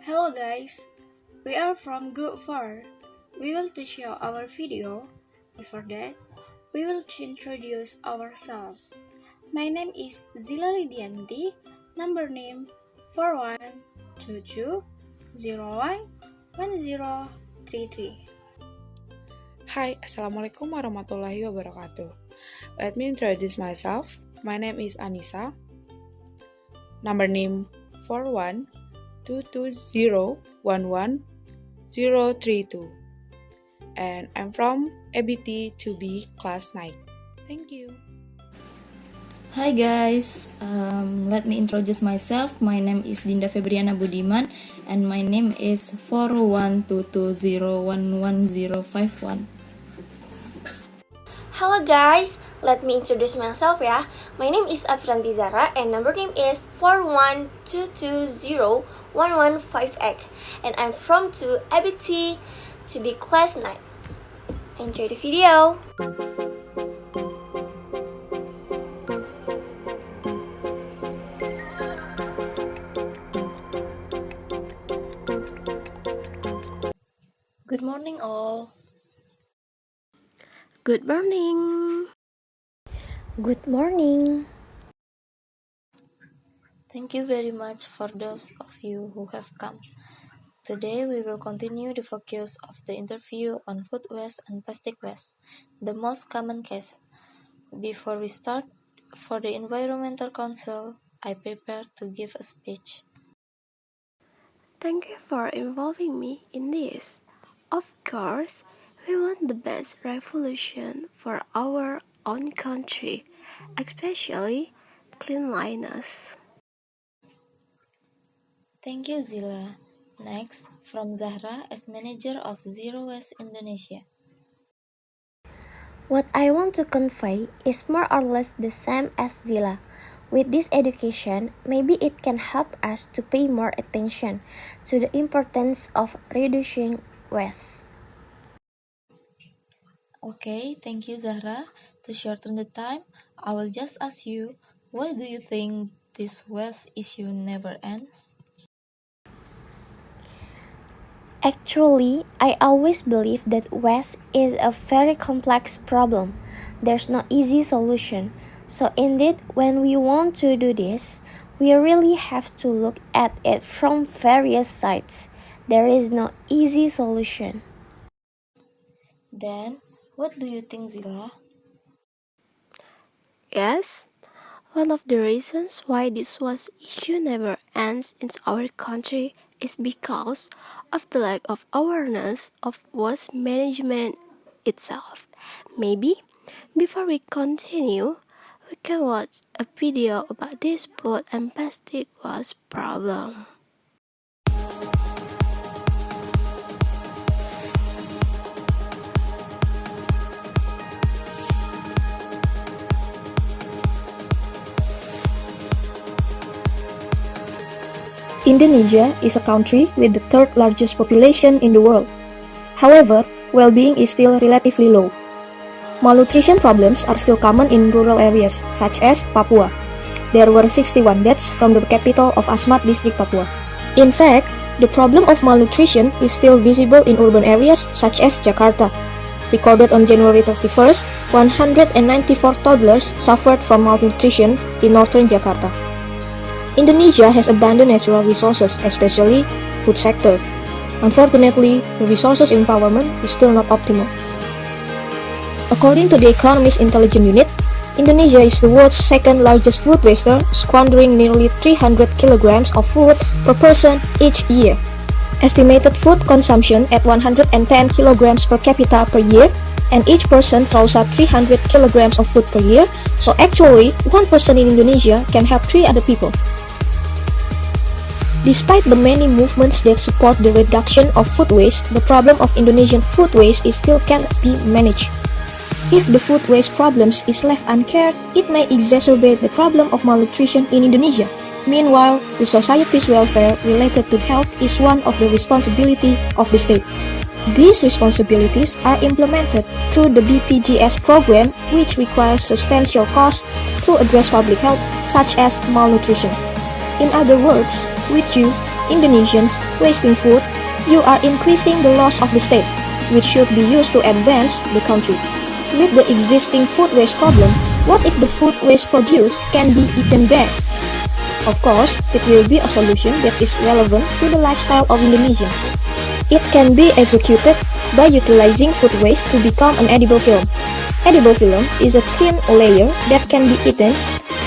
Hello guys, we are from Group 4. We will teach you our video. Before that, we will introduce ourselves. My name is Zila Lidianti, number name 4122011033. Hi, Assalamualaikum warahmatullahi wabarakatuh. Let me introduce myself. My name is Anissa. Number name 4122011032. And I'm from ABT 2B class 9. Thank you. Hi guys, let me introduce myself. My name is Dinda Febriana Budiman and my name is 4122011051. Hello guys, let me introduce myself ya. My name is Afranti Zara and number name is 41220115X and I'm from to ABT to be class 9. Enjoy the video. Good morning all. Good morning. Good morning. Thank you very much for those of you who have come. Today we will continue the focus of the interview on food waste and plastic waste, the most common case. Before we start, for the Environmental Council, I prepared to give a speech. Thank you for involving me in this. Of course, we want the best revolution for our own country, especially cleanliness. Thank you, Zila. Next, from Zahra as manager of Zero Waste Indonesia. What I want to convey is more or less the same as Zila. With this education, maybe it can help us to pay more attention to the importance of reducing waste. Okay, thank you, Zahra. To shorten the time, I will just ask you, why do you think this waste issue never ends? Actually, I always believe that waste is a very complex problem. There's no easy solution. So indeed, when we want to do this, we really have to look at it from various sides. There is no easy solution. Then, what do you think, Zila? Yes, one of the reasons why this waste issue never ends in our country is because of the lack of awareness of waste management itself. Maybe before we continue, we can watch a video about this food and plastic waste problem. Indonesia is a country with the third largest population in the world. However, well-being is still relatively low. Malnutrition problems are still common in rural areas, such as Papua. There were 61 deaths from the capital of Asmat District, Papua. In fact, the problem of malnutrition is still visible in urban areas such as Jakarta. Recorded on January 31st, 194 toddlers suffered from malnutrition in northern Jakarta. Indonesia has abundant natural resources, especially food sector. Unfortunately, the resources empowerment is still not optimal. According to the Economist Intelligence Unit, Indonesia is the world's second largest food waster, squandering nearly 300 kilograms of food per person each year. Estimated food consumption at 110 kilograms per capita per year, and each person throws out 300 kilograms of food per year, so actually, one person in Indonesia can help 3 other people. Despite the many movements that support the reduction of food waste, the problem of Indonesian food waste is still cannot be managed. If the food waste problems is left uncared, it may exacerbate the problem of malnutrition in Indonesia. Meanwhile, the society's welfare related to health is one of the responsibility of the state. These responsibilities are implemented through the BPJS program, which requires substantial costs to address public health, such as malnutrition. In other words, with you, Indonesians wasting food, you are increasing the loss of the state, which should be used to advance the country. With the existing food waste problem, what if the food waste produced can be eaten back? Of course, it will be a solution that is relevant to the lifestyle of Indonesia. It can be executed by utilizing food waste to become an edible film. Edible film is a thin layer that can be eaten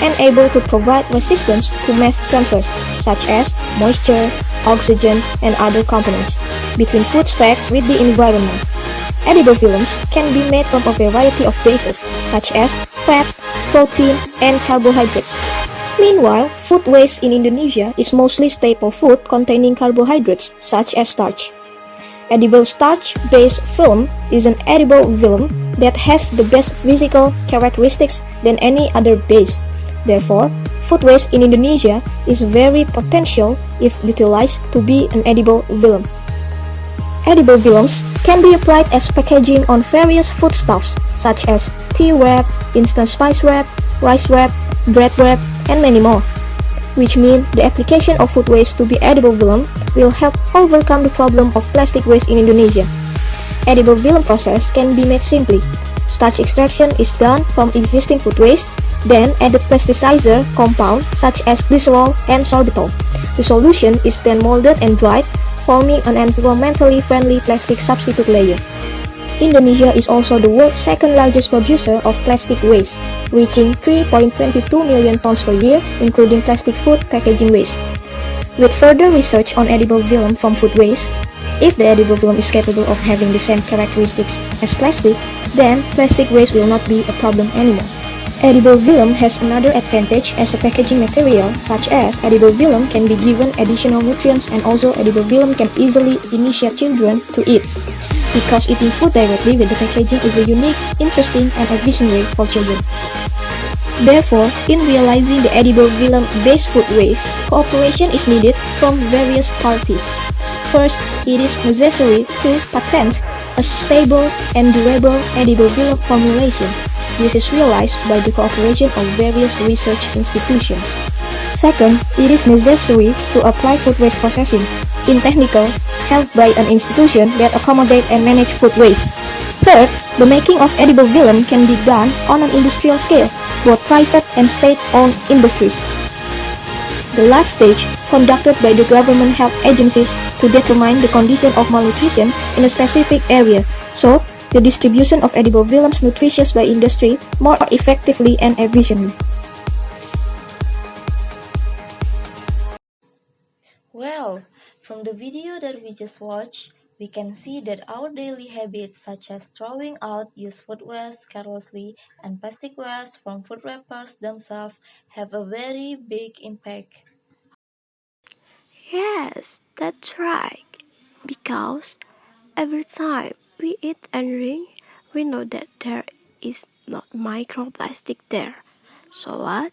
and able to provide resistance to mass transfers, such as moisture, oxygen, and other components, between food packed with the environment. Edible films can be made from a variety of bases, such as fat, protein, and carbohydrates. Meanwhile, food waste in Indonesia is mostly staple food containing carbohydrates, such as starch. Edible starch-based film is an edible film that has the best physical characteristics than any other base. Therefore, food waste in Indonesia is very potential if utilized to be an edible film. Edible films can be applied as packaging on various foodstuffs such as tea wrap, instant spice wrap, rice wrap, bread wrap, and many more, which mean the application of food waste to be edible film will help overcome the problem of plastic waste in Indonesia. Edible film process can be made simply. Starch extraction is done from existing food waste, then added plasticizer compound such as glycerol and sorbitol. The solution is then molded and dried, forming an environmentally friendly plastic substitute layer. Indonesia is also the world's second largest producer of plastic waste, reaching 3.22 million tons per year, including plastic food packaging waste. With further research on edible film from food waste, if the edible film is capable of having the same characteristics as plastic, then plastic waste will not be a problem anymore. Edible film has another advantage as a packaging material, such as edible film can be given additional nutrients and also edible film can easily initiate children to eat, because eating food directly with the packaging is a unique, interesting, and efficient way for children. Therefore, in realizing the edible film-based food waste, cooperation is needed from various parties. First, it is necessary to patent a stable and durable edible film formulation. This is realized by the cooperation of various research institutions. Second, it is necessary to apply food waste processing in technical, helped by an institution that accommodate and manage food waste. Third, the making of edible film can be done on an industrial scale, both private and state-owned industries. The last stage, conducted by the government health agencies to determine the condition of malnutrition in a specific area, so the distribution of edible films nutritious by industry more effectively and efficiently. Well, from the video that we just watched, we can see that our daily habits such as throwing out used food waste carelessly and plastic waste from food wrappers themselves have a very big impact. Yes, that's right. Because every time we eat and drink, we know that there is not microplastic there. So what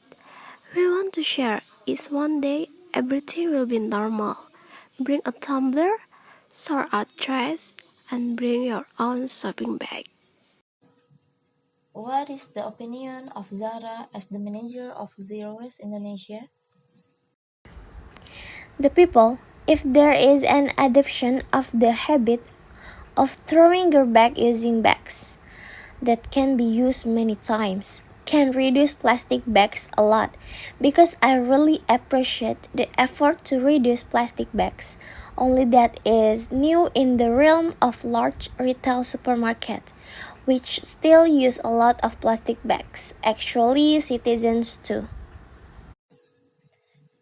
we want to share is one day everything will be normal. Bring a tumbler, sort out trash, and bring your own shopping bag. What is the opinion of Zara as the manager of Zero Waste Indonesia? The people, if there is an adoption of the habit of throwing your bag using bags that can be used many times, can reduce plastic bags a lot, because I really appreciate the effort to reduce plastic bags. Only that is new in the realm of large retail supermarket, which still use a lot of plastic bags. Actually, citizens too.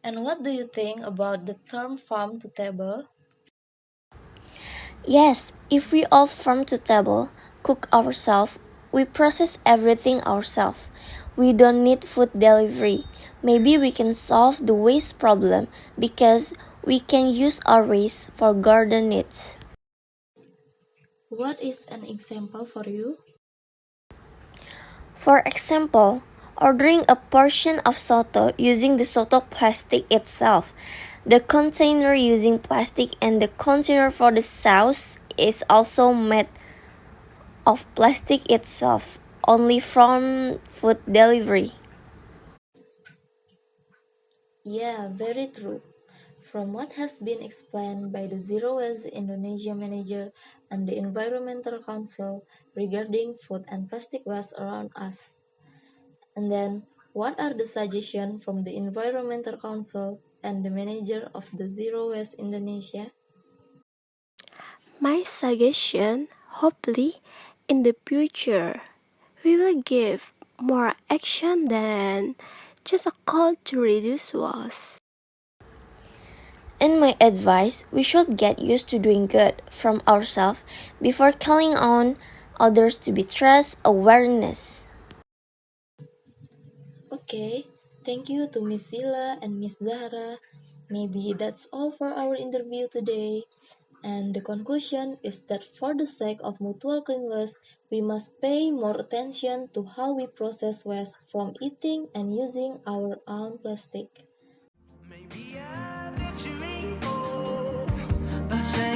And what do you think about the term farm to table? Yes, if we all farm to table, cook ourselves, we process everything ourselves. We don't need food delivery. Maybe we can solve the waste problem because we can use our waste for garden needs. What is an example for you? For example, ordering a portion of soto using the soto plastic itself. The container using plastic and the container for the sauce is also made of plastic itself, only from food delivery. Yeah, very true. From what has been explained by the Zero Waste Indonesia manager and the Environmental Council regarding food and plastic waste around us. And then, what are the suggestions from the Environmental Council and the manager of the Zero Waste Indonesia? My suggestion, hopefully, in the future, we will give more action than just a call to reduce waste. In my advice, we should get used to doing good from ourselves before calling on others to be trust awareness. Okay, thank you to Miss Zila and Miss Zahra. Maybe that's all for our interview today. And the conclusion is that for the sake of mutual cleanliness, we must pay more attention to how we process waste from eating and using our own plastic. Maybe I let you in, oh, by saying